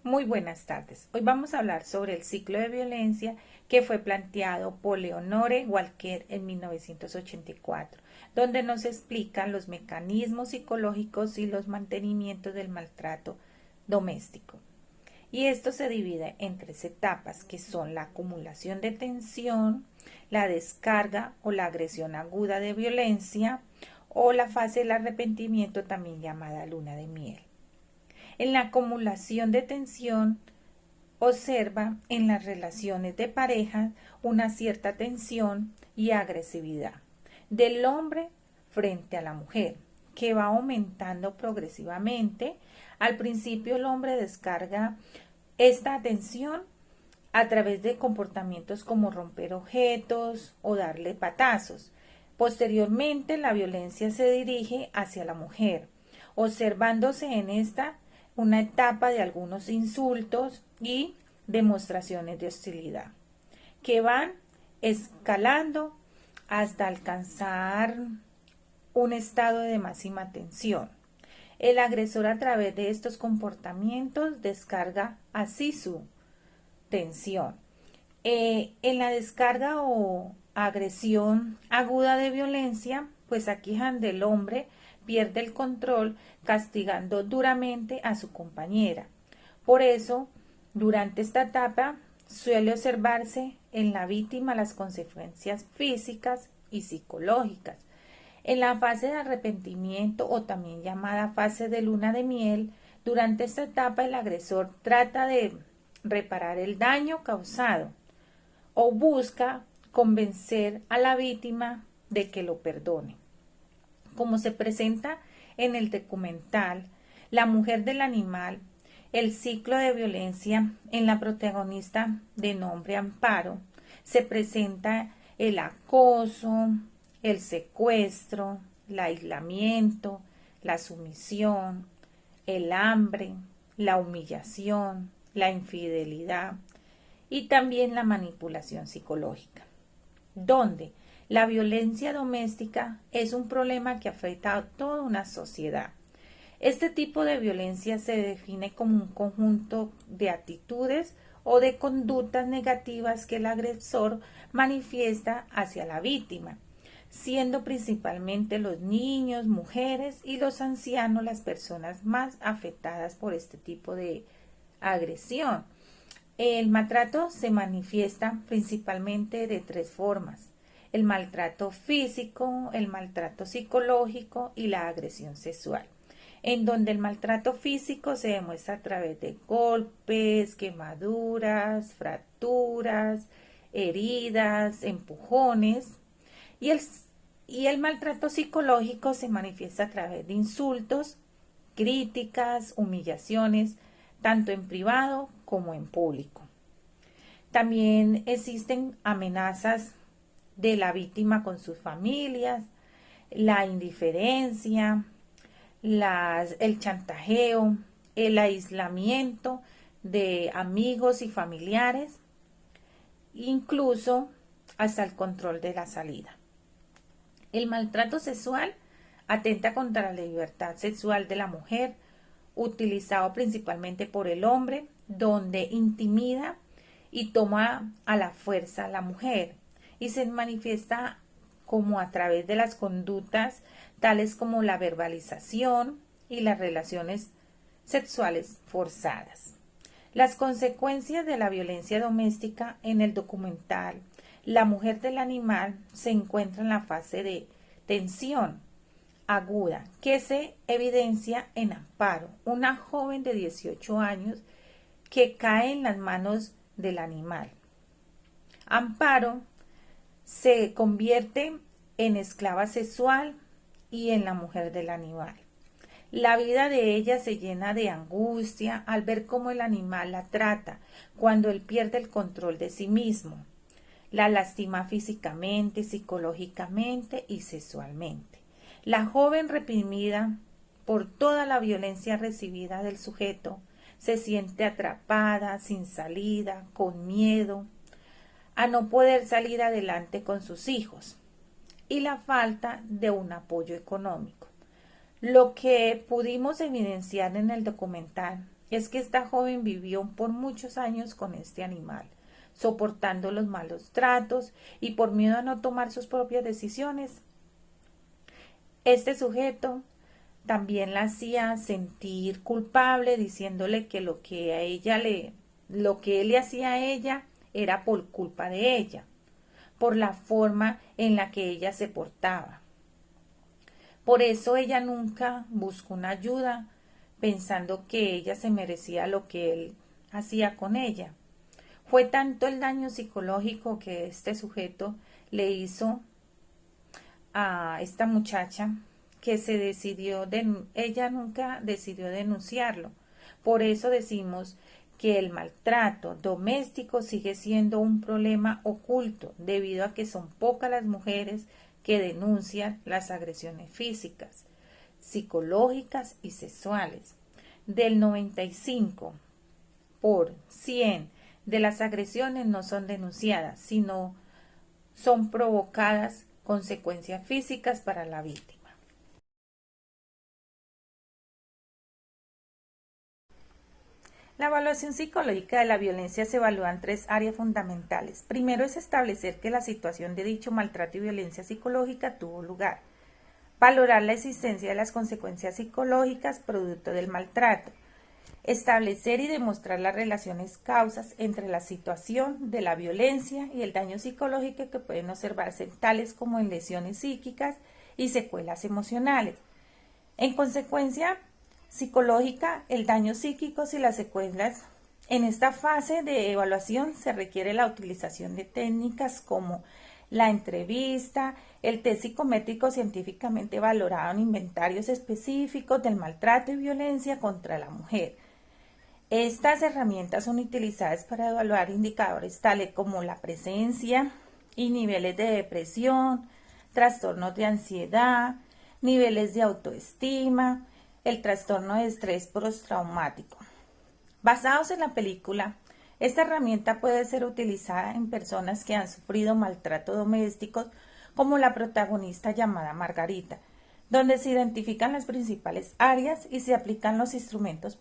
Muy buenas tardes. Hoy vamos a hablar sobre el ciclo de violencia que fue planteado por Leonore Walker en 1984, donde nos explican los mecanismos psicológicos y los mantenimientos del maltrato doméstico. Y esto se divide en tres etapas, que son la acumulación de tensión, la descarga o la agresión aguda de violencia, o la fase del arrepentimiento, también llamada luna de miel. En la acumulación de tensión, observa en las relaciones de pareja una cierta tensión y agresividad del hombre frente a la mujer, que va aumentando progresivamente. Al principio el hombre descarga esta tensión a través de comportamientos como romper objetos o darle patazos. Posteriormente la violencia se dirige hacia la mujer, observándose en esta una etapa de algunos insultos y demostraciones de hostilidad, que van escalando hasta alcanzar un estado de máxima tensión. El agresor, a través de estos comportamientos, descarga así su tensión. En la descarga o agresión aguda de violencia, pues aquí del hombre pierde el control, castigando duramente a su compañera. Por eso, durante esta etapa suele observarse en la víctima las consecuencias físicas y psicológicas. En la fase de arrepentimiento, o también llamada fase de luna de miel, durante esta etapa el agresor trata de reparar el daño causado o busca convencer a la víctima de que lo perdone. Como se presenta en el documental La mujer del animal, el ciclo de violencia en la protagonista de nombre Amparo, se presenta el acoso, el secuestro, el aislamiento, la sumisión, el hambre, la humillación, la infidelidad y también la manipulación psicológica, donde la violencia doméstica es un problema que afecta a toda una sociedad. Este tipo de violencia se define como un conjunto de actitudes o de conductas negativas que el agresor manifiesta hacia la víctima, siendo principalmente los niños, mujeres y los ancianos las personas más afectadas por este tipo de agresión. El maltrato se manifiesta principalmente de tres formas: el maltrato físico, el maltrato psicológico y la agresión sexual, en donde el maltrato físico se demuestra a través de golpes, quemaduras, fracturas, heridas, empujones, y el maltrato psicológico se manifiesta a través de insultos, críticas, humillaciones, tanto en privado como en público. También existen amenazas de la víctima con sus familias, la indiferencia, el chantajeo, el aislamiento de amigos y familiares, incluso hasta el control de la salida. El maltrato sexual atenta contra la libertad sexual de la mujer, utilizado principalmente por el hombre, donde intimida y toma a la fuerza a la mujer, y se manifiesta como a través de las conductas tales como la verbalización y las relaciones sexuales forzadas. Las consecuencias de la violencia doméstica en el documental La mujer del animal se encuentra en la fase de tensión aguda, que se evidencia en Amparo, una joven de 18 años que cae en las manos del animal. Amparo se convierte en esclava sexual y en la mujer del animal. La vida de ella se llena de angustia al ver cómo el animal la trata cuando él pierde el control de sí mismo. La lastima físicamente, psicológicamente y sexualmente. La joven, reprimida por toda la violencia recibida del sujeto, se siente atrapada, sin salida, con miedo a no poder salir adelante con sus hijos y la falta de un apoyo económico. Lo que pudimos evidenciar en el documental es que esta joven vivió por muchos años con este animal, soportando los malos tratos y por miedo a no tomar sus propias decisiones. Este sujeto también la hacía sentir culpable, diciéndole que lo que él le hacía a ella era por culpa de ella, por la forma en la que ella se portaba. Por eso ella nunca buscó una ayuda, pensando que ella se merecía lo que él hacía con ella. Fue tanto el daño psicológico que este sujeto le hizo a esta muchacha que ella nunca decidió denunciarlo. Por eso decimos que el maltrato doméstico sigue siendo un problema oculto, debido a que son pocas las mujeres que denuncian las agresiones físicas, psicológicas y sexuales. Del 95 por 100 de las agresiones no son denunciadas, sino son provocadas consecuencias físicas para la víctima. La evaluación psicológica de la violencia se evalúa en tres áreas fundamentales. Primero es establecer que la situación de dicho maltrato y violencia psicológica tuvo lugar. Valorar la existencia de las consecuencias psicológicas producto del maltrato. Establecer y demostrar las relaciones causas entre la situación de la violencia y el daño psicológico que pueden observarse tales como en lesiones psíquicas y secuelas emocionales. En consecuencia psicológica, el daño psíquico y las secuelas. En esta fase de evaluación se requiere la utilización de técnicas como la entrevista, el test psicométrico científicamente valorado en inventarios específicos del maltrato y violencia contra la mujer. Estas herramientas son utilizadas para evaluar indicadores tales como la presencia y niveles de depresión, trastornos de ansiedad, niveles de autoestima, el trastorno de estrés postraumático. Basados en la película, esta herramienta puede ser utilizada en personas que han sufrido maltrato doméstico, como la protagonista llamada Margarita, donde se identifican las principales áreas y se aplican los instrumentos